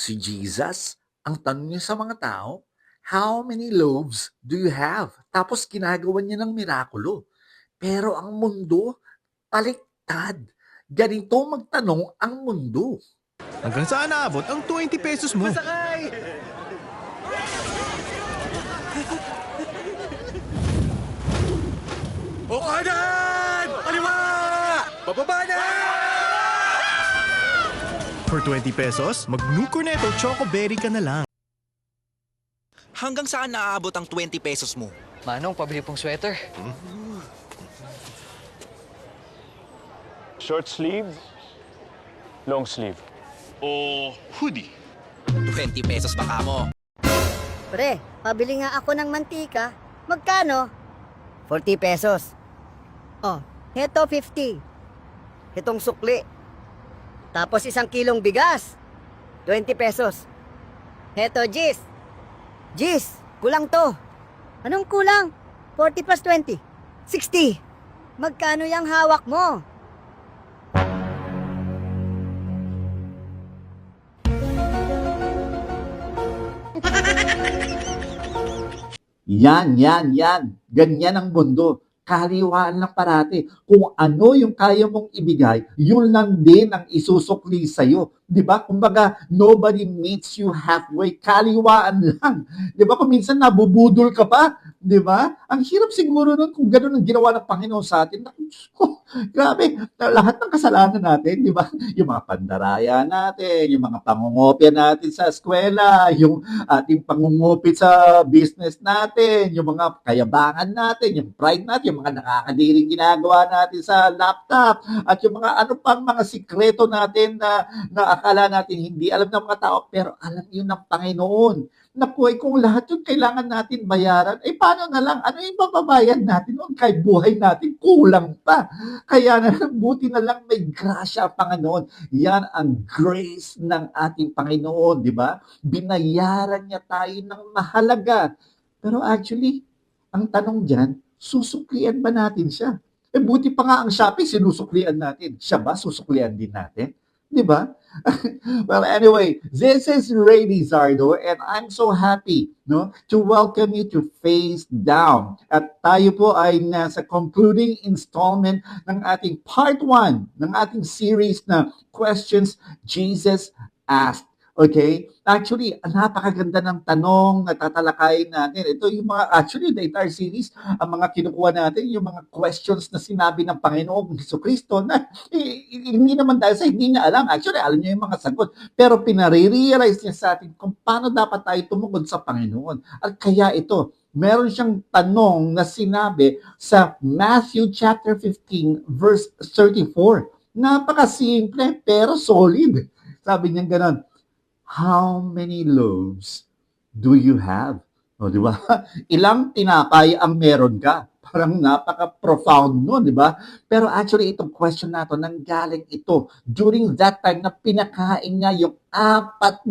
Si Jesus, ang tanong niya sa mga tao, how many loaves do you have? Tapos ginagawa niya ng mirakulo. Pero ang mundo, baliktad. Ganito magtanong ang mundo. Hanggang saan naabot ang 20 pesos mo? O kanan! Kaliwa! Bababa na! For 20 pesos, mag-New Cornetto Choco Berry ka na lang. Hanggang saan naaabot ang 20 pesos mo? Manong, pabili pong sweater. Short sleeve, long sleeve. O hoodie. 20 pesos ba ka mo? Pre, pabili nga ako ng mantika. Magkano? 40 pesos. Oh, heto 50. Hetong sukli. Tapos 1 kilong bigas. 20 pesos. Heto, Gis. Gis, kulang to. Anong kulang? 40 plus 20. 60. Magkano yung hawak mo? Yan. Ganyan ang mundo. Kaliwaan lang parati. Kung ano yung kaya mong ibigay, yun lang din ang isusukli sa'yo. Di ba? Kumbaga, nobody meets you halfway. Kaliwaan lang. Di ba? Kung minsan nabubudol ka pa, di ba? Ang hirap siguro nun kung gano'n ang ginawa ng Panginoon sa atin. Naku, Diyos ko, grabe. Lahat ng kasalanan natin, di ba? Yung mga pandaraya natin, yung mga pangungopia natin sa eskwela, yung ating pangungupit sa business natin, yung mga kayabangan natin, yung pride natin, yung mga nakakadiring ginagawa natin sa laptop, at yung mga ano pang mga sikreto natin na akala natin hindi alam ng mga tao, pero alam yun ng Panginoon. Naku, kung lahat yun kailangan natin bayaran, paano na lang? Ano yung mababayad natin noon? Kahit buhay natin, kulang pa. Kaya na lang, buti na lang may grasya ang Panginoon. Yan ang grace ng ating Panginoon, di ba? Binayaran niya tayo ng mahalaga. Pero actually, ang tanong dyan, susuklian ba natin siya? Buti pa nga ang Shopee, sinusuklian natin. Siya ba, susuklian din natin? Di ba? Well, anyway, this is Ray Lizardo and I'm so happy to welcome you to Face Down. At tayo po ay nasa concluding installment ng ating part 1 ng ating series na Questions Jesus Asked. Okay? Actually, napakaganda ng tanong na tatalakayin natin. Ito yung mga, actually, the entire series, ang mga kinukuha natin, yung mga questions na sinabi ng Panginoong Jesucristo na hindi naman dahil sa hindi niya alam. Actually, alam niya yung mga sagot. Pero pinare-realize niya sa atin kung paano dapat tayo tumugod sa Panginoon. At kaya ito, meron siyang tanong na sinabi sa Matthew chapter 15, verse 34. Napakasimple, pero solid. Sabi niya ganon, how many loaves do you have? O, di ba? Ilang tinapay ang meron ka? Parang napaka-profound no, di ba? Pero actually, itong question na to, nanggaling ito during that time na pinakain niya yung 4,000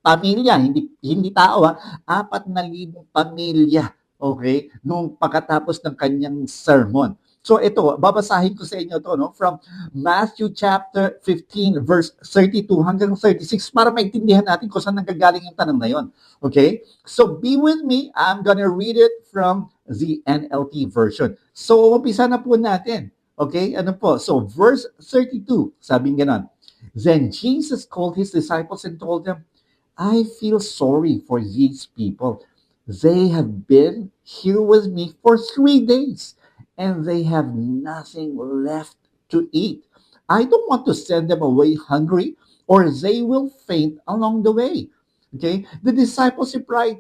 pamilya, hindi tao 4,000 pamilya, okay? Nung pagkatapos ng kanyang sermon. So ito, babasahin ko sa inyo to from Matthew chapter 15 verse 32 hanggang 36 para maintindihan natin kung saan nanggagaling yung tanong na yon. Okay? So be with me. I'm gonna read it from the NLT version. So umpisa na po natin. Okay? Ano po? So verse 32, sabing ganon. Then Jesus called his disciples and told them, I feel sorry for these people. They have been here with me for 3 days. And they have nothing left to eat. I don't want to send them away hungry, or they will faint along the way. Okay? The disciples replied,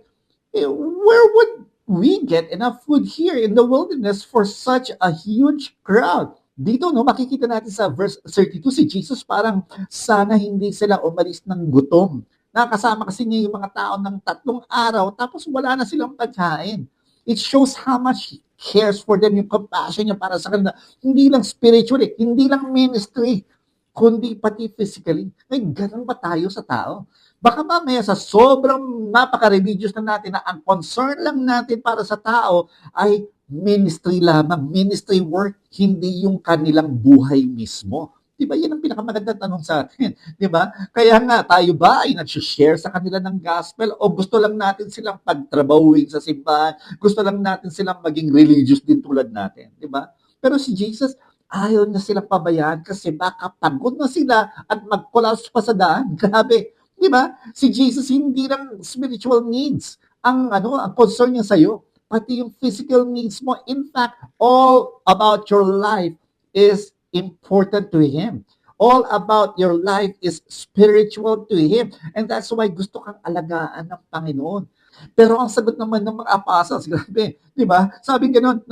where would we get enough food here in the wilderness for such a huge crowd? Dito, makikita natin sa verse 32, si Jesus parang sana hindi sila umalis ng gutom. Nakasama kasi niya yung mga tao ng 3 araw, tapos wala na silang pagkain. It shows how much He cares for them, yung compassion niya para sa kanila. Hindi lang spiritually, hindi lang ministry, kundi pati physically. May ganun ba tayo sa tao? Baka mamaya sa sobrang napaka-religious na natin na ang concern lang natin para sa tao ay ministry lamang, ministry work, hindi yung kanilang buhay mismo. Di ba? Yan ang pinakamagandang tanong sa atin. Di ba? Kaya nga, tayo ba ay nag-share sa kanila ng gospel o gusto lang natin silang pagtrabahuin sa simbahan? Gusto lang natin silang maging religious din tulad natin. Di ba? Pero si Jesus, ayaw na silang pabayaan kasi baka pagod na sila at mag-collapse pa sa daan. Grabe. Di ba? Si Jesus hindi lang spiritual needs ang concern niya sa iyo, pati yung physical needs mo. In fact, all about your life is important to Him. All about your life is spiritual to Him. And that's why gusto kang alagaan ng Panginoon. Pero ang sagot naman ng mga apostles, grabe, di ba? Sabi gano'n,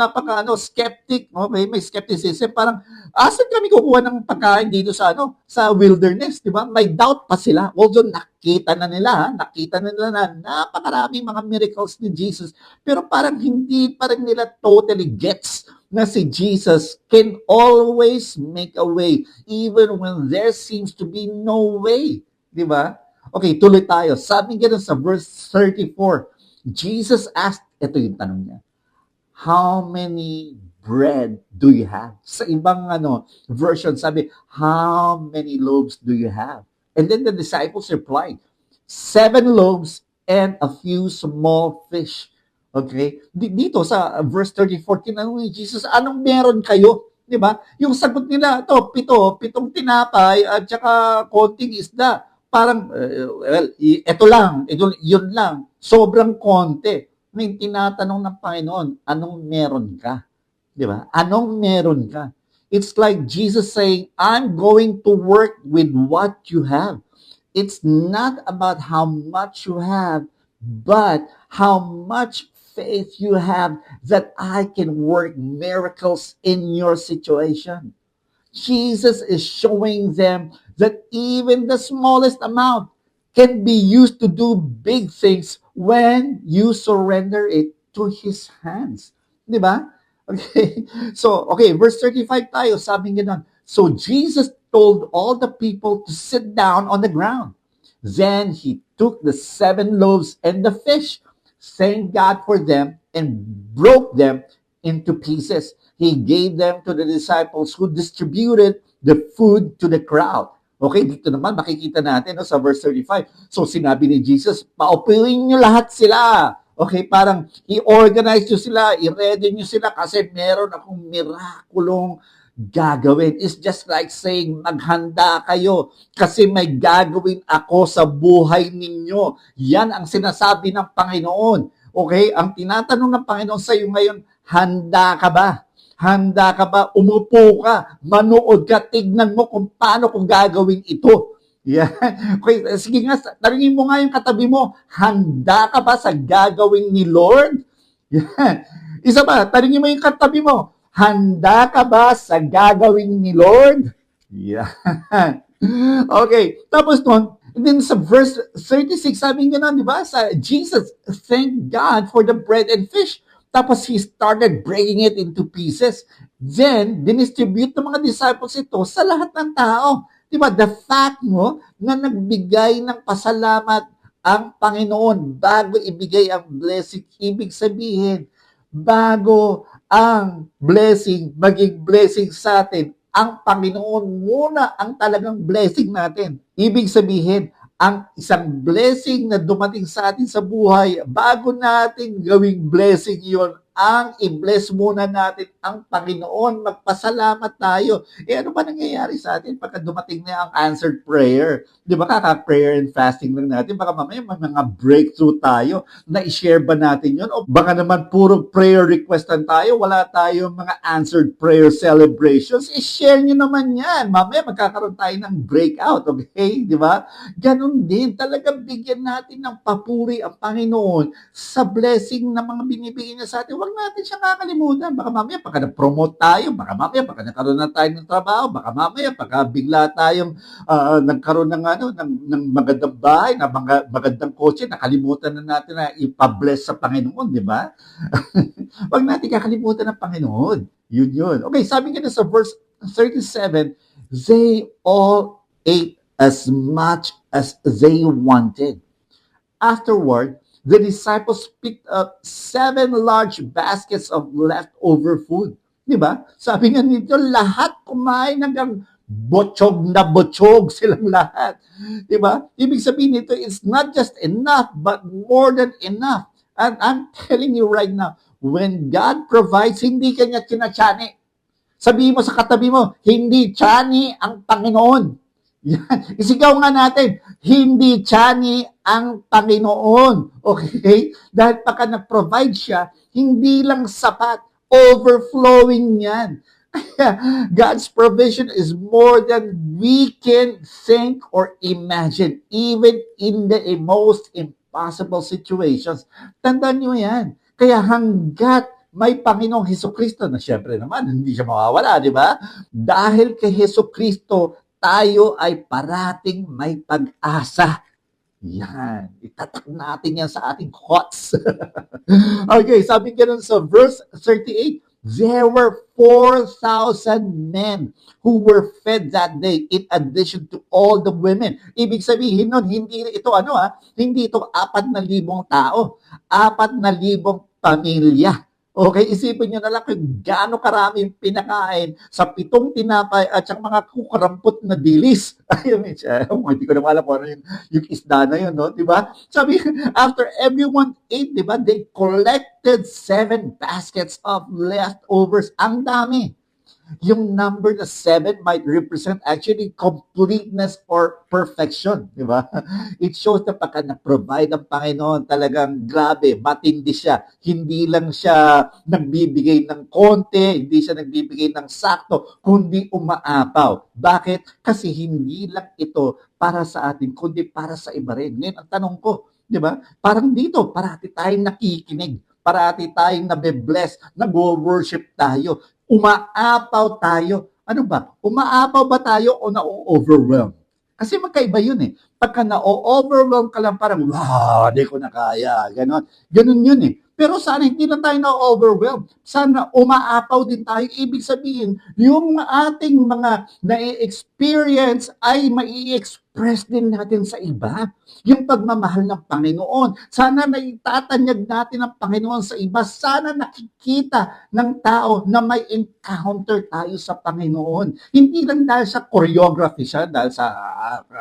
skeptic, okay? May skepticism, parang, asan kami kukuha ng pagkain dito sa wilderness, di ba? May doubt pa sila. Although nakita na nila na napakaraming mga miracles ni Jesus, pero parang hindi pa rin nila totally gets na si Jesus can always make a way even when there seems to be no way. Di ba? Okay, tuloy tayo. Sabi nga sa verse 34, Jesus asked, ito yung tanong niya, how many bread do you have? Sa ibang version, sabi, how many loaves do you have? And then the disciples replied, 7 loaves and a few small fish. Okay? Dito sa verse 34, tinanong ni Jesus, anong meron kayo? Di ba? Yung sagot nila, pitong tinapay at saka konting isda. Parang, yun lang. Sobrang konti. May tinatanong ng Panginoon, anong meron ka? Di ba? Anong meron ka? It's like Jesus saying, I'm going to work with what you have. It's not about how much you have, but how much faith you have that I can work miracles in your situation. Jesus is showing them that even the smallest amount can be used to do big things when you surrender it to His hands. Di ba? Okay. So, verse 35 tayo, sabi nga nun, so Jesus told all the people to sit down on the ground. Then He took the 7 loaves and the fish, thanked God for them, and broke them into pieces. He gave them to the disciples who distributed the food to the crowd. Okay, dito naman makikita natin sa verse 35. So sinabi ni Jesus, paupuin nyo lahat sila. Okay, parang i-organize nyo sila, i-ready nyo sila kasi meron akong mirakulong gagawin. It's just like saying, maghanda kayo kasi may gagawin ako sa buhay ninyo. Yan ang sinasabi ng Panginoon. Okay, ang tinatanong ng Panginoon sa iyo ngayon, handa ka ba? Handa ka ba? Umupo ka, manood ka, tignan mo kung paano kung gagawin ito. Yan. Okay, sige nga, tanungin mo nga yung katabi mo, handa ka ba sa gagawin ni Lord? Yan. Isa pa, tanungin mo yung katabi mo, handa ka ba sa gagawin ni Lord? Yan. Okay, tapos nun, then sa verse 36, sabi nga na, di ba, sa Jesus, thank God for the bread and fish. Tapos He started breaking it into pieces. Then, dinistribute ng mga disciples ito sa lahat ng tao. Diba? The fact na nagbigay ng pasalamat ang Panginoon bago ibigay ang blessing. Ibig sabihin, bago ang blessing maging blessing sa atin, ang Panginoon muna ang talagang blessing natin. Ibig sabihin, ang isang blessing na dumating sa atin sa buhay, bago natin gawing blessing yon, ang i-bless muna natin ang Panginoon. Magpasalamat tayo. Ano ba nangyayari sa atin pagka dumating na ang answered prayer? Di ba kaka-prayer and fasting lang natin? Baka mamaya may mga breakthrough tayo na i-share ba natin yon? O baka naman puro prayer request lang tayo, wala tayong mga answered prayer celebrations. I-share nyo naman yan. Mamaya magkakaroon tayo ng breakout. Okay? Di ba? Ganon din. Talagang bigyan natin ng papuri ang Panginoon sa blessing na mga binibigyan niya sa atin. Huwag natin siya kakalimutan. Baka mamaya pagka na-promote tayo, baka mamaya pagka nagkaroon na tayo ng trabaho, baka mamaya pagka bigla tayong nagkaroon ng magandang bahay, na magandang kotse, nakalimutan na natin na ipabless sa Panginoon, di ba? Huwag natin kakalimutan ng Panginoon. Yun. Okay, sabi nga na sa verse 37, they all ate as much as they wanted. Afterward, the disciples picked up 7 large baskets of leftover food. Di ba? Sabi nga nito, lahat kumain hanggang botsyog na botsyog silang lahat. Diba? Ibig sabihin nito, it's not just enough, but more than enough. And I'm telling you right now, when God provides, hindi kanya kinatsani. Sabihin mo sa katabi mo, hindi tsani ang Panginoon. Yan. Isigaw nga natin, hindi tsani ang Panginoon. Okay? Dahil pagka nag-provide siya, hindi lang sapat, overflowing yan. Kaya God's provision is more than we can think or imagine, even in the most impossible situations. Tandaan nyo yan. Kaya hanggat may Panginoong Hesukristo, na syempre naman, hindi siya mawawala, di ba? Dahil kay Hesukristo, tayo ay parating may pag-asa. Yan. Itatak natin yan sa ating hearts. Okay, sabi ganun sa verse 38, there were 4,000 men who were fed that day in addition to all the women. Ibig sabihin nun, hindi ito hindi ito 4,000 tao. 4,000 pamilya. Okay, isipin nyo na lang kung gaano karami yung pinakain sa 7 tinapay at siyang mga kukarampot na dilis. Ayun, hindi ko na alam kung ano yung isda na yun, no? Diba? Sabi, after everyone ate, diba, they collected 7 baskets of leftovers. Ang dami. Yung number na 7 might represent actually completeness or perfection, di ba? It shows na pagka na-provide ang Panginoon, talagang grabe, matindi siya. Hindi lang siya nagbibigay ng konti, hindi siya nagbibigay ng sakto, kundi umaapaw. Bakit? Kasi hindi lang ito para sa atin, kundi para sa iba rin. Ngayon, ang tanong ko, di ba? Parang dito, parati tayong nakikinig, parati tayong nabe-bless, nag-worship tayo, umaapaw tayo. Ano ba? Umaapaw ba tayo o na-overwhelm? Kasi magkaiba yun eh. Pagka na-overwhelm ka lang parang, wow, di ko na kaya. Ganon. Ganon yun eh. Pero sana hindi lang tayo na-overwhelm. Sana umaapaw din tayo. Ibig sabihin, yung ating mga na-experience ay mai-express din natin sa iba. Yung pagmamahal ng Panginoon. Sana naitatanyag natin ang Panginoon sa iba. Sana nakikita ng tao na may encounter tayo sa Panginoon. Hindi lang dahil sa choreography siya, dahil sa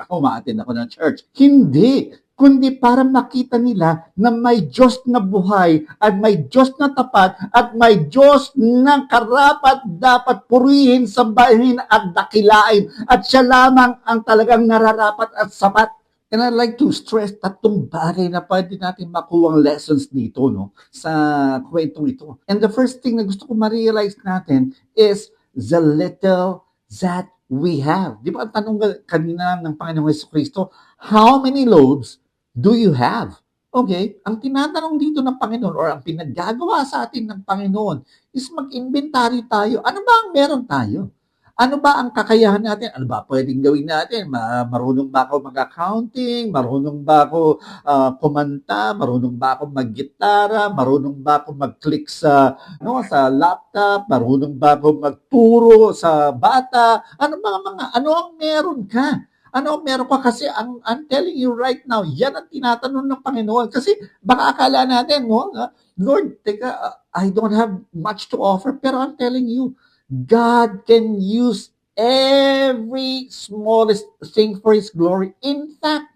umaattend ako ng church. Hindi. Kundi para makita nila na may Diyos na buhay at may Diyos na tapat at may Diyos na karapat dapat purihin, sambahin at dakilain at siya lamang ang talagang nararapat at sapat. And I'd like to stress 3 bagay na pwede natin makuha lessons dito, no, sa kwentong ito. And the first thing na gusto ko ma-realize natin is the little that we have. Di ba ang tanong kanina ng Panginoong Jesucristo, how many loaves do you have? Okay, ang tinatanong dito ng Panginoon or ang pinaggagawa sa atin ng Panginoon is mag-inventory tayo. Ano ba ang meron tayo? Ano ba ang kakayahan natin? Ano ba pwedeng gawin natin? Marunong ba ako mag-accounting? Marunong ba ako kumanta? Marunong ba ako mag-gitara? Marunong ba ako mag-click sa laptop? Marunong ba ako magturo sa bata? Ano ang meron ka? Ano ang meron ka? Kasi I'm telling you right now, yan ang tinatanong ng Panginoon. Kasi baka akala natin, Lord, I don't have much to offer, pero I'm telling you, God can use every smallest thing for His glory. In fact,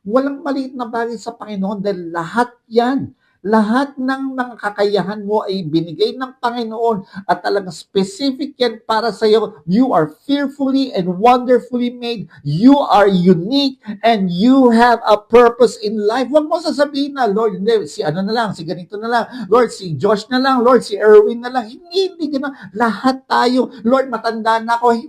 walang maliit na bagay sa Panginoon dahil lahat yan, lahat ng mga kakayahan mo ay binigay ng Panginoon at talagang specific yan para sa iyo. You are fearfully and wonderfully made. You are unique and you have a purpose in life. Huwag mo sasabihin na, Lord, hindi, si ganito na lang. Lord, si Josh na lang. Lord, si Erwin na lang. Hindi gano'n. Lahat tayo. Lord, matanda na ako.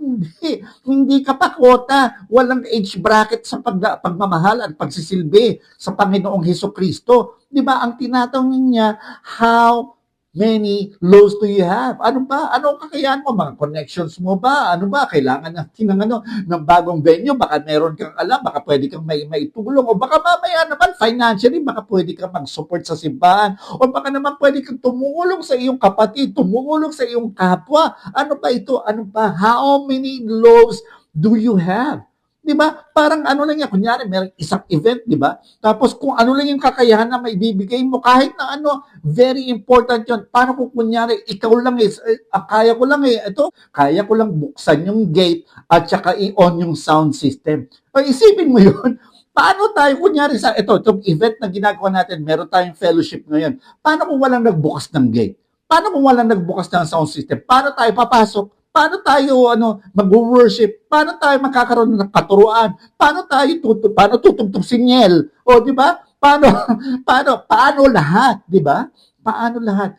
Hindi ka pa kota. Walang age bracket sa pagmamahal at pagsisilbi sa Panginoong Hesukristo. Di ba, ang tinatanong niya, how many loaves do you have? Ano ba? Ano ang kakayahan mo? Mga connections mo ba? Ano ba? Kailangan natin ng bagong venue? Baka meron kang alam, baka pwede kang maitulong, o baka mamaya naman financially, baka pwede kang mag-support sa simbahan, o baka naman pwede kang tumulong sa iyong kapatid, tumulong sa iyong kapwa. Ano ba ito? Ano ba? How many loaves do you have? Di ba? Parang ano lang yan, kunyari, may isang event, di ba? Tapos kung ano lang yung kakayahan na may bibigay mo, kahit na ano, very important yun. Paano kung kunyari, ikaw lang kaya ko lang kaya ko lang buksan yung gate at saka i-on yung sound system. O isipin mo yun, paano tayo, kunyari itong event na ginagawa natin, meron tayong fellowship ngayon, paano kung walang nagbukas ng gate? Paano kung walang nagbukas ng sound system? Paano tayo papasok? Paano tayo mag-worship? Paano tayo magkakaroon ng katuruan? Paano tutugtog sinyel? O di ba? Paano lahat, di ba? Paano lahat?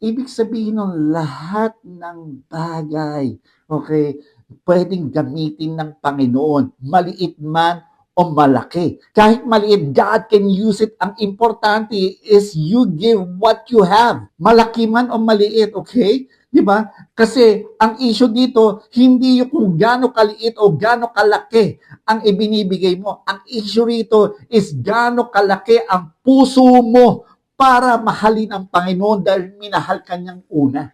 Ibig sabihin ng lahat ng bagay, okay, pwedeng gamitin ng Panginoon, maliit man o malaki. Kahit maliit, God can use it. Ang importante is you give what you have. Malaki man o maliit, okay? Di ba? Kasi ang issue dito, hindi yung kung gaano kaliit o gaano kalaki ang ibinibigay mo. Ang issue rito is gaano kalaki ang puso mo para mahalin ang Panginoon dahil minahal ka niyang una.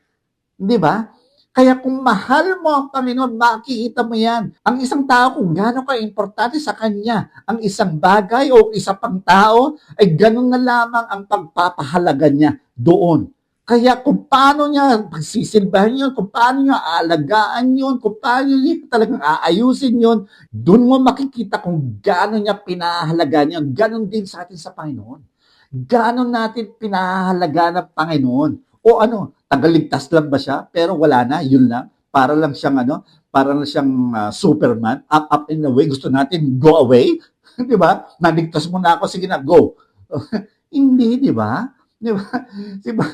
Di ba? Kaya kung mahal mo ang Panginoon, makikita mo yan. Ang isang tao, kung gaano ka-importante sa Kanya, ang isang bagay o isa pang tao, ay ganun na lamang ang pagpapahalaga niya doon. Kaya kung paano niya pagsisilbahan yun, kung paano niya aalagaan yun, kung paano niya talagang aayusin yun, doon mo makikita kung gaano niya pinahalagaan yun. Ganon din sa atin sa Panginoon. Gaano natin pinahalagaan ng Panginoon. O tagaligtas lang ba siya? Pero wala na, yun lang. Para lang siyang Superman, up and away. Gusto natin go away. Di ba? Naligtas mo na ako, sige na, go. Hindi, di ba? Di ba? Di ba?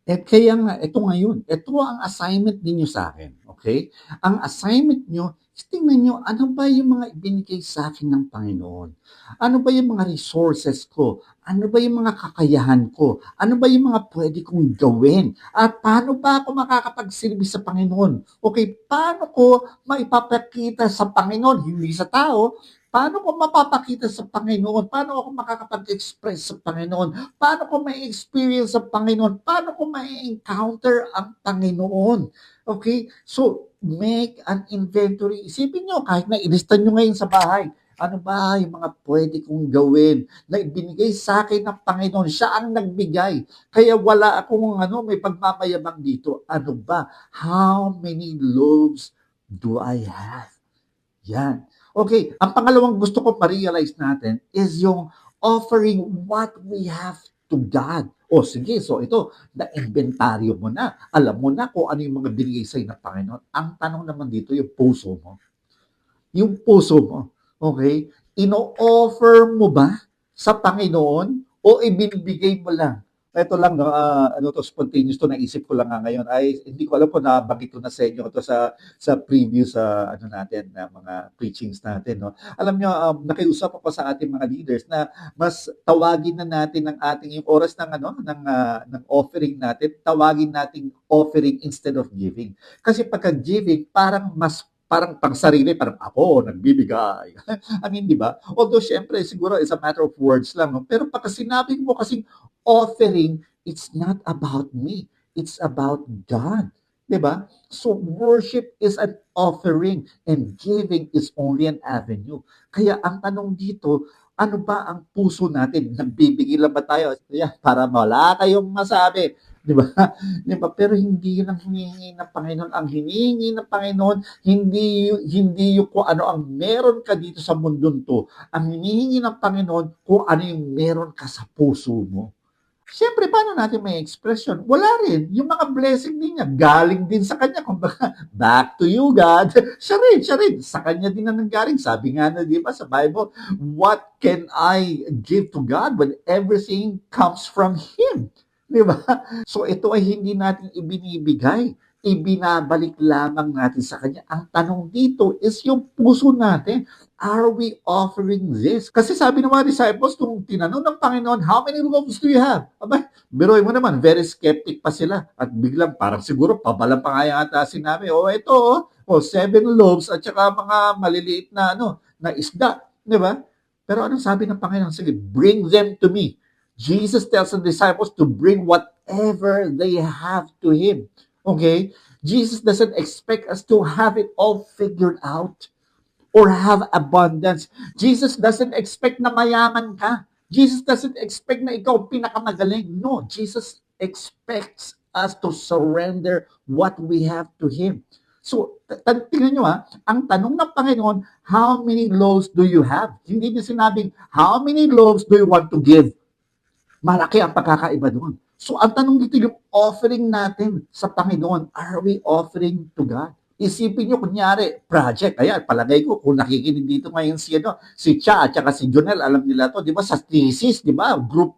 Kaya nga, ito ngayon, ito ang assignment ninyo sa akin, okay? Ang assignment nyo, tingnan nyo, ano ba yung mga ibinigay sa akin ng Panginoon? Ano ba yung mga resources ko? Ano ba yung mga kakayahan ko? Ano ba yung mga pwede kong gawin? At paano ba ako makakapagsilbi sa Panginoon? Okay, paano ko maipapakita sa Panginoon, hindi sa tao, paano ko mapapakita sa Panginoon? Paano ako makakapag-express sa Panginoon? Paano ko may-experience sa Panginoon? Paano ko may-encounter ang Panginoon? Okay? So, make an inventory. Isipin nyo, kahit na ilista nyo ngayon sa bahay, ano ba yung mga pwede kong gawin na ibinigay sa akin ng Panginoon? Siya ang nagbigay. Kaya wala akong may pagmamayabang dito. Ano ba? How many loaves do I have? Yan. Okay, ang pangalawang gusto ko ma-realize natin is yung offering what we have to God. O sige, so ito, na-inventaryo mo na. Alam mo na kung ano yung mga binigay sa'yo ng Panginoon. Ang tanong naman dito, yung puso mo. Yung puso mo, okay? Ino-offer mo ba sa Panginoon o ibinibigay mo lang? Ito lang, spontaneous to, naisip ko lang ngayon. Ay, hindi ko alam kung nabanggit ko na sa inyo ito sa previous natin, na mga preachings natin. No? Alam nyo, nakiusap ako sa ating mga leaders na mas tawagin na natin ang ating yung oras ng offering natin, tawagin nating offering instead of giving. Kasi pagka giving, parang pang sarili, parang ako, nagbibigay. I mean, di ba? Although, syempre, siguro, it's a matter of words lang. No? Pero pagka sinabi mo kasing offering, it's not about me. It's about God. Di ba? So, worship is an offering and giving is only an avenue. Kaya ang tanong dito, ano ba ang puso natin? Nagbibigay lang ba tayo? Yeah, para wala kayong masabi. Di ba? Di ba? Pero hindi yun ang hinihingi ng Panginoon. Ang hinihingi ng Panginoon, hindi yung kung ano ang meron ka dito sa mundong to. Ang hinihingi ng Panginoon, kung ano yung meron ka sa puso mo. Siyempre, paano natin may expression? Wala rin. Yung mga blessing din niya, galing din sa Kanya. Kumbaga, back to you, God. Siya rin. Sa Kanya din na nanggaling. Sabi nga na, di ba, sa Bible, what can I give to God when everything comes from Him? Di ba? So ito ay hindi natin ibinibigay, ibinabalik lamang natin sa Kanya. Ang tanong dito is yung puso natin. Are we offering this? Kasi sabi ng mga disciples, nung tinanong ng Panginoon, how many loaves do you have? Aba, biruin mo naman, very skeptic pa sila. At biglang parang siguro, pabalang pa nga yata sinabi, ito, 7 loaves at saka mga maliliit na, na isda. Di ba? Pero anong sabi ng Panginoon? Sige, bring them to me. Jesus tells the disciples to bring whatever they have to Him. Okay? Jesus doesn't expect us to have it all figured out. or have abundance. Jesus doesn't expect na mayaman ka. Jesus doesn't expect na ikaw pinakamagaling. No, Jesus expects us to surrender what we have to Him. So, tingnan nyo ang tanong ng Panginoon, how many loaves do you have? Hindi niya sinabing, how many loaves do you want to give? Malaki ang pagkakaiba doon. So, ang tanong dito, yung offering natin sa Panginoon, are we offering to God? Isipin nyo, kunyari, project. Ayan, palagay ko, kung nakikinig dito ngayon si Cha at saka si Jonel, alam nila to, di ba, sa thesis, di ba, group,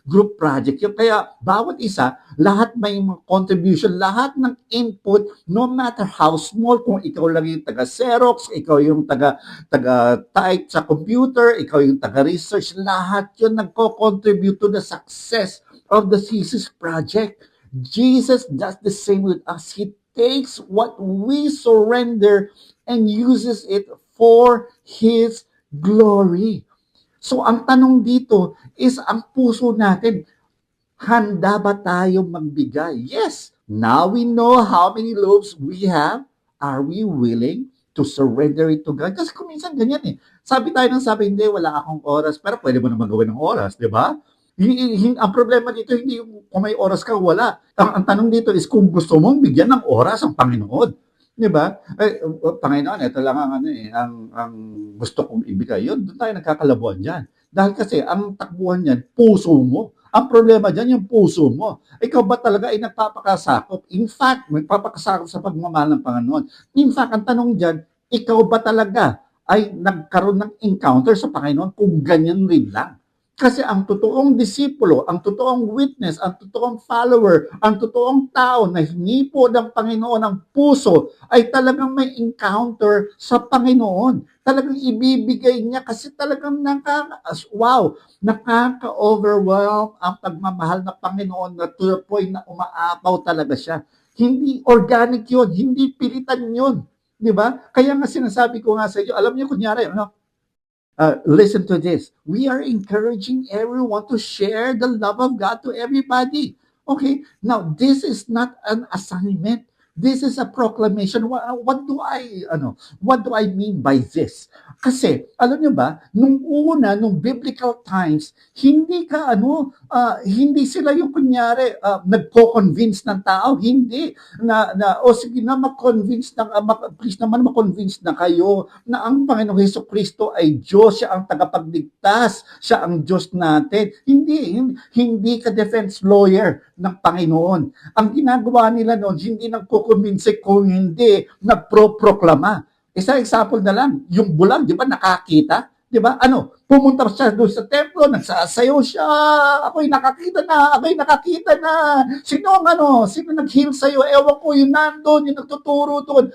group project yun. Kaya, bawat isa, lahat may mga contribution, lahat ng input, no matter how small, kung ikaw lang yung taga-Xerox, ikaw yung taga-type sa computer, ikaw yung taga-research, lahat yun nagko-contribute to the success of the thesis project. Jesus does the same with us. He takes what we surrender and uses it for His glory. So, ang tanong dito is, ang puso natin, handa ba tayo magbigay? Yes. Now we know how many loaves we have. Are we willing to surrender it to God? Kasi kung minsan ganyan Sabi tayo ng sabi, hindi, wala akong oras. Pero pwede mo naman gawin ng oras, di ba? Ang problema dito, hindi yung kung may oras ka, wala. Ang tanong dito is kung gusto mong bigyan ng oras ang Panginoon. Di ba? Panginoon, ito lang ang gusto kong ibigay. Yun, doon tayo nagkakalabuan dyan. Dahil kasi, ang takbuhan niyan, puso mo. Ang problema dyan, yung puso mo. Ikaw ba talaga ay nagpapakasakop? In fact, nagpapakasakop sa pagmamahal ng Panginoon. In fact, ang tanong dyan, ikaw ba talaga ay nagkaroon ng encounter sa Panginoon kung ganyan rin lang? Kasi ang totoong disipulo, ang totoong witness, ang totoong follower, ang totoong tao na hinipo ng Panginoon ang puso ay talagang may encounter sa Panginoon. Talagang ibibigay niya kasi talagang nakaka-overwhelm ang pagmamahal ng Panginoon na to the point na umaapaw talaga siya. Hindi organic yun, hindi pilitan yun. Di ba? Kaya nga sinasabi ko nga sa inyo, alam niyo kunyari, listen to this. We are encouraging everyone to share the love of God to everybody. Okay? Now, this is not an assignment. This is a proclamation. What do I mean by this? Kasi, alam niyo ba, nung biblical times, hindi sila yung kunyari, nagpo-convince ng tao, hindi, sige na, please naman ma-convince na kayo na ang Panginoong Hesukristo ay Diyos, siya ang tagapagligtas, siya ang Diyos natin. Hindi ka defense lawyer ng Panginoon. Ang ginagawa nila noon, hindi nagkukumbinse kung hindi nagproproklama. Isang example na lang, yung bulag, di ba, nakakita? Di ba? Pumunta siya doon sa templo, nagsasayaw siya, ako'y nakakita na. Sino nag-heal sa'yo? Ewan ko, yun nandun, yung nagtuturo doon.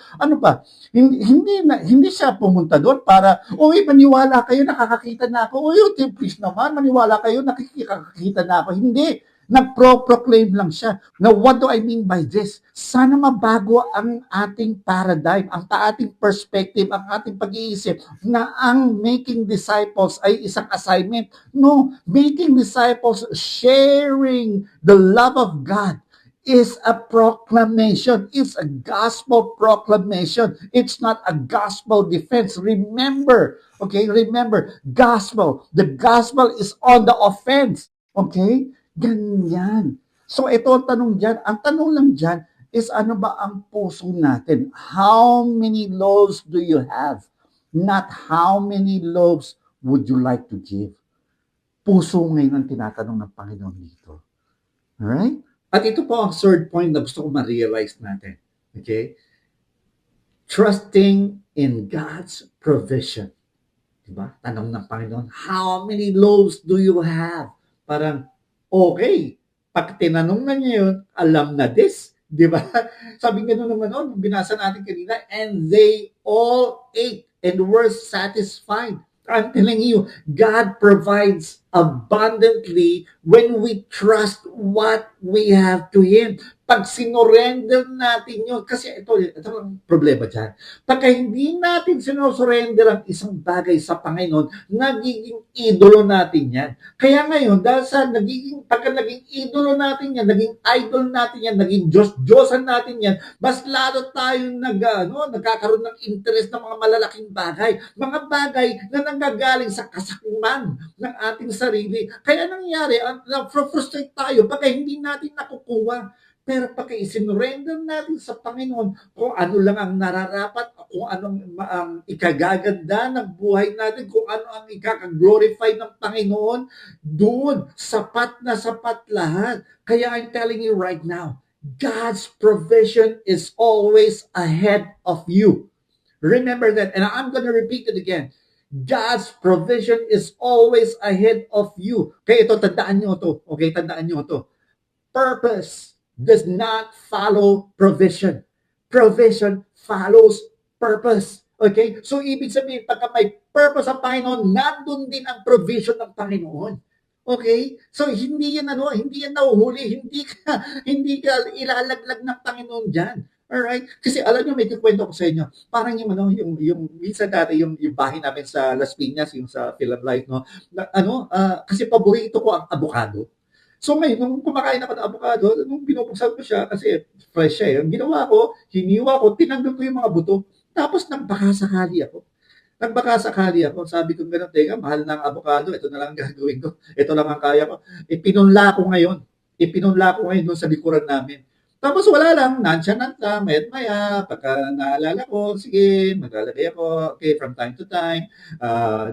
Hindi siya pumunta doon para, maniwala kayo, nakakakita na ako. Please naman, maniwala kayo, nakikita na ako. Hindi. Nagpro-proclaim lang siya. Now, what do I mean by this? Sana mabago ang ating paradigm, ang ating perspective, ang ating pag-iisip na ang making disciples ay isang assignment. No, making disciples, sharing the love of God is a proclamation. It's a gospel proclamation. It's not a gospel defense. Remember, gospel. The gospel is on the offense. Okay? Ganyan. So ito ang tanong dyan. Ang tanong lang dyan is ano ba ang puso natin? How many loaves do you have? Not how many loaves would you like to give? Puso ngayon ang tinatanong ng Panginoon dito. Alright? At ito po ang third point na gusto ko ma-realize natin. Okay? Trusting in God's provision. Diba? Tanong ng Panginoon, how many loaves do you have? Parang, okay, pag tinanong na niya yun, alam na this. Diba? Sabi nga naman, binasa natin kanina, and they all ate and were satisfied. I'm telling you, God provides abundantly when we trust what we have to Him. Pag sinorender natin yun, kasi ito ang problema dyan. Pagka hindi natin sinosurrender ang isang bagay sa Panginoon, nagiging idolo natin yan. Kaya ngayon, dahil sa pagka naging idolo natin yan, naging idol natin yan, naging Diyos-Diyosan natin yan, mas lalo tayong nagkakaroon ng interest ng mga malalaking bagay. Mga bagay na nanggagaling sa kasakiman ng ating sarili. Kaya nangyari, na-frustrate tayo pagka hindi natin nakukuha. Pero pagka isinurrender natin sa Panginoon kung ano lang ang nararapat, kung ano ang ikagaganda ng buhay natin, kung ano ang ikakaglorify ng Panginoon, doon, sapat na sapat lahat. Kaya I'm telling you right now, God's provision is always ahead of you. Remember that, and I'm going to repeat it again. God's provision is always ahead of you. Okay, ito, tandaan nyo to. Okay, tandaan nyo to. Purpose does not follow provision. Provision follows purpose. Okay? So, ibig sabihin, pagka may purpose ang Panginoon, nandun din ang provision ng Panginoon. Okay? So, hindi yan nahuhuli, hindi ka ilalaglag ng Panginoon diyan. Alright? Kasi alam niyo, may kikwento ko sa inyo. Parang yung minsan dati, yung bahay namin sa Las Piñas, yung sa Philip Life, no? Kasi paborito ko ang avocado. So ngayon, nung kumakain ako ng avocado, nung binubuksan ko siya, kasi fresh siya, yung ginawa ko, hiniwa ko, tinanggal ko yung mga buto, tapos nagbakasakali ako. Sabi ko gano'n, teka, mahal na ang avocado, ito na lang ang gagawin ko, ito lang ang kaya ko. Ipinunla ko ngayon doon sa likuran namin. Tapos wala lang, nonchalant lang, maya, pagka naalala ko, sige, maglalagay ako, okay, from time to time,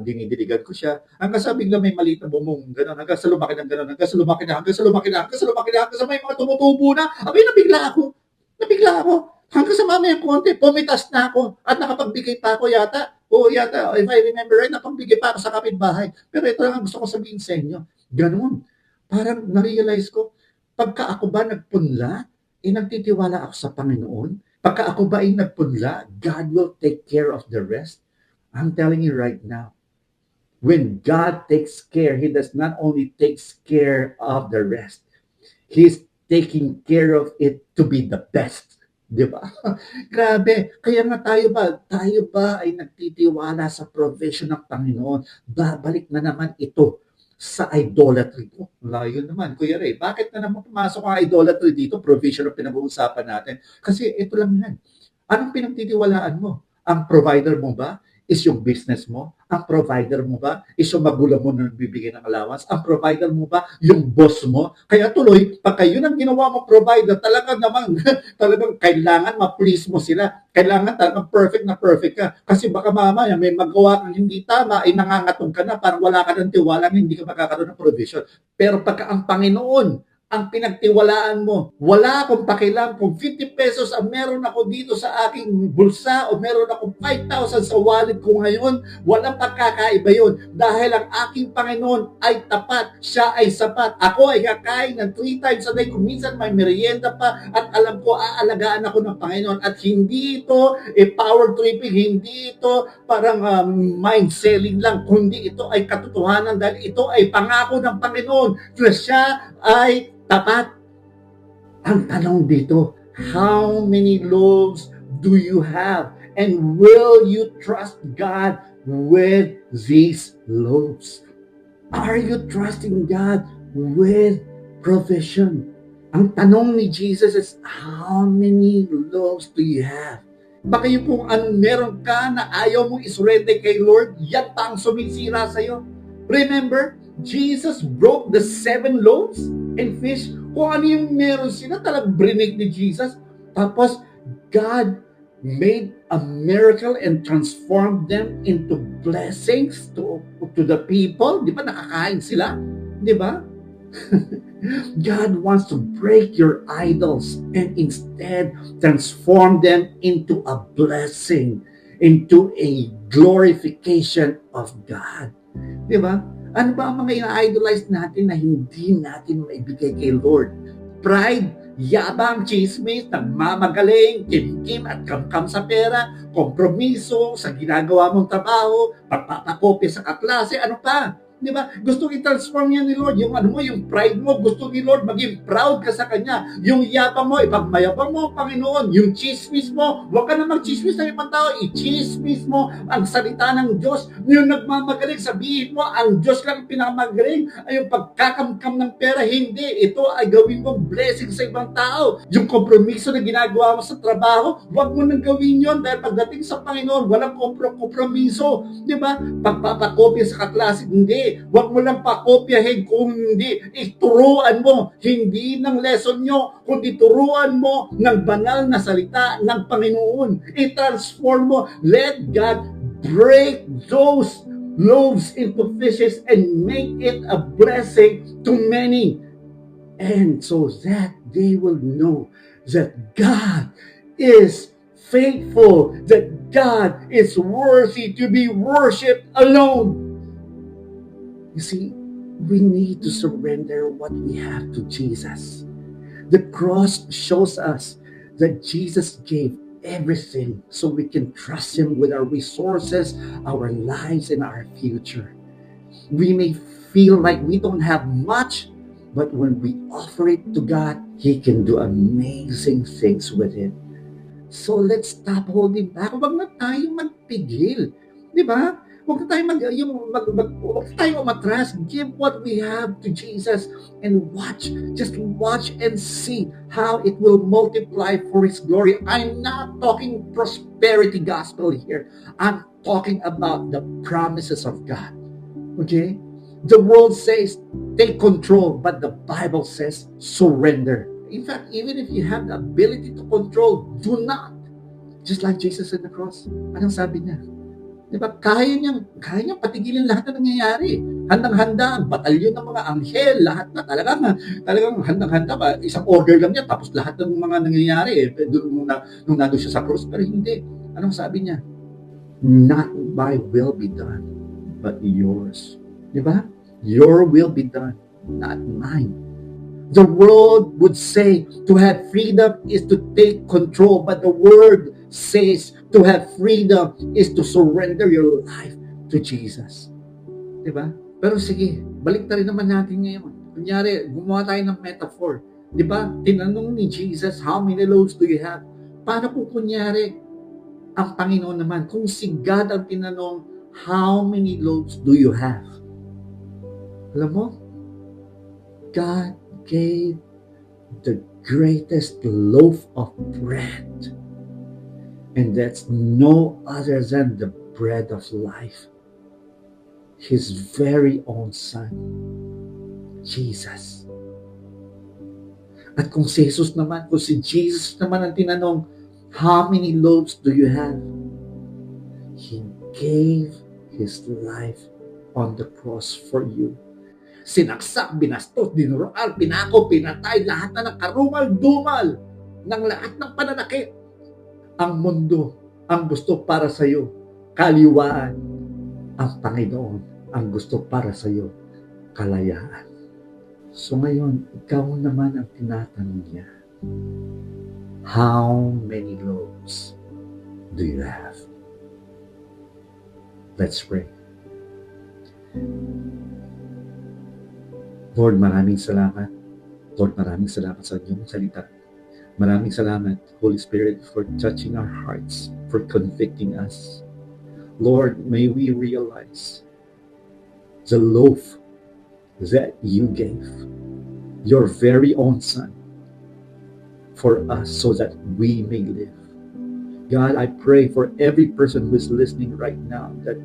dinidiligan ko siya. Hanggang sa bigla may maliit na bumong, gano'n, hanggang sa lumaki na, hanggang sa may mga tumutubo na, abay, nabigla ako. Hanggang sa mamaya konti, pumitas na ako, at nakapagbigay pa ako yata, if I remember right, nakapagbigay pa ako sa kapitbahay. Pero ito lang ang gusto ko sabihin sa inyo, gano'n. Parang na-realize ko, pagka ako ba nagpunla, nagtitiwala ako sa Panginoon. Pagka ako ba ay nagpunla, God will take care of the rest. I'm telling you right now, when God takes care, He does not only takes care of the rest, He's taking care of it to be the best. Di ba? Grabe. Kaya nga tayo ba ay nagtitiwala sa provision ng Panginoon? Babalik na naman ito sa idolatry ko. Layo naman. Kuya Ray, bakit na naman pumasok ang idolatry dito? Provision ang pinag-uusapan natin. Kasi ito lang yan. Anong pinagtitiwalaan mo? Ang provider mo ba is yung business mo? Ang provider mo ba is yung magulang mo na nagbibigay ng allowance? Ang provider mo ba yung boss mo? Kaya tuloy, pagka yun ang ginawa mo provider, talagang kailangan ma-please mo sila. Kailangan talagang perfect na perfect ka. Kasi baka mamaya may magawa kang hindi tama, ay nangangatong ka na, parang wala ka ng tiwala, hindi ka makakaroon ng provision. Pero pagka ang Panginoon ang pinagtiwalaan mo, wala akong pakialam kung 50 pesos ang meron ako dito sa aking bulsa o meron akong 5,000 sa wallet ko ngayon, walang pagkakaiba yun. Dahil ang aking Panginoon ay tapat, siya ay sapat. Ako ay kakain ng 3 times a day, kung minsan may merienda pa, at alam ko, aalagaan ako ng Panginoon. At hindi ito power tripping, hindi ito parang mind selling lang, kundi ito ay katotohanan dahil ito ay pangako ng Panginoon na siya ay tapat. Ang tanong dito, how many loaves do you have? And will you trust God with these loaves? Are you trusting God with provision? Ang tanong ni Jesus is, how many loaves do you have? Baka yung kung meron ka na ayaw mong isurrender kay Lord, yan pa ang sumisira sa'yo. Remember, Jesus broke the 7 loaves and fish. Kung ano yung meron sila, talagang brinig ni Jesus. Tapos, God made a miracle and transformed them into blessings to the people. Di ba? Nakakain sila. Di ba? God wants to break your idols and instead transform them into a blessing, into a glorification of God. Di ba? Ano ba ang mga ina-idolize natin na hindi natin maibigay kay Lord? Pride, yabang, chismis, nagmamagaling, kim-kim at kam-kam sa pera, kompromiso sa ginagawa mong trabaho, pagpapakopya sa kaklase, ano pa? Di ba? Gusto i-transform yan ni Lord. Yung ano mo, yung pride mo, gusto ni Lord maging proud ka sa Kanya. Yung yabang mo, ipagmayabang mo, Panginoon. Yung chismis mo, huwag ka na mag-chismis ng ibang tao. I-chismis mo ang salita ng Diyos. Yung nagmamagaling, sabihin mo, ang Diyos lang pinamagaling. Ay yung pagkakamkam ng pera, hindi. Ito ay gawin mo blessing sa ibang tao. Yung kompromiso na ginagawa mo sa trabaho, huwag mo nang gawin yon dahil pagdating sa Panginoon, walang kompromiso. Di ba? Pagpapakopya sa kaklase, hindi. Huwag mo lang pakopyahin kung hindi. Ituruan mo, hindi ng lesson nyo, kundi turuan mo ng banal na salita ng Panginoon. I-transform mo. Let God break those loaves into fishes and make it a blessing to many. And so that they will know that God is faithful, that God is worthy to be worshipped alone. You see, we need to surrender what we have to Jesus. The cross shows us that Jesus gave everything so we can trust Him with our resources, our lives, and our future. We may feel like we don't have much, but when we offer it to God, He can do amazing things with it. So let's stop holding back. Huwag na tayo magpigil. Di ba? Huwag na tayo huwag na tayo umatras. Give what we have to Jesus and watch. Just watch and see how it will multiply for His glory. I'm not talking prosperity gospel here. I'm talking about the promises of God. Okay? The world says, take control, but the Bible says, surrender. In fact, even if you have the ability to control, do not. Just like Jesus on the cross. Anong sabi niya? Diba? Kaya niyang patigilin lahat na nangyayari. Handang-handa ang batalyon ng mga anghel, lahat na talagang handang-handa ba? Isang order lang niya, tapos lahat ng mga nangyayari, nung nandun siya sa cross. Pero hindi. Anong sabi niya? Not my will be done, but yours. Diba? Your will be done, not mine. The world would say to have freedom is to take control, but the word says to have freedom is to surrender your life to Jesus. Diba? Pero sige, balik rin naman natin ngayon. Kunyari, gumawa tayo ng metaphor. Diba? Tinanong ni Jesus, how many loaves do you have? Paano kung kunyari, ang Panginoon naman, kung si God ang tinanong, how many loaves do you have? Alam mo, God gave the greatest loaf of bread. And that's no other than the bread of life. His very own Son, Jesus. At kung si Jesus naman, kung si Jesus naman ang tinanong, how many loaves do you have? He gave His life on the cross for you. Sinaksak, binastos, dinuroan, pinako, pinatay, lahat na ng karumal-dumal ng lahat ng pananakit. Ang mundo ang gusto para sa iyo, kaliwaan. Ang Panginoon ang gusto para sa iyo, kalayaan. So ngayon, ikaw naman ang tinatanong niya, how many loaves do you have? Let's pray. Lord, maraming salamat. Lord, maraming salamat sa inyong salita. Maraming salamat, Holy Spirit, for touching our hearts, for convicting us. Lord, may we realize the loaf that you gave, your very own Son, for us so that we may live. God, I pray for every person who is listening right now that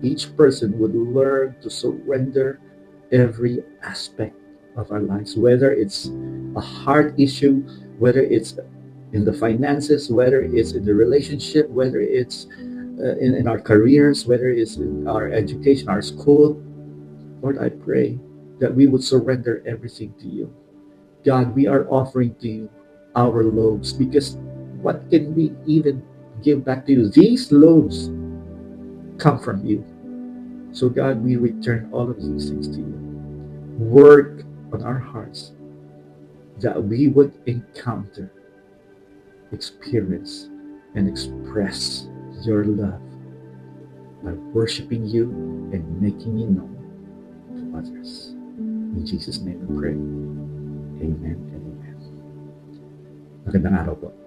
each person would learn to surrender every aspect of our lives, whether it's a heart issue, whether it's in the finances, whether it's in the relationship, whether it's in our careers, whether it's in our education, our school. Lord, I pray that we would surrender everything to you. God, we are offering to you our loaves, because what can we even give back to you? These loaves come from you. So God, we return all of these things to you. Work on our hearts that we would encounter, experience, and express your love by worshiping you and making you known. others. In Jesus' name we pray. Amen and amen. Magandang araw po.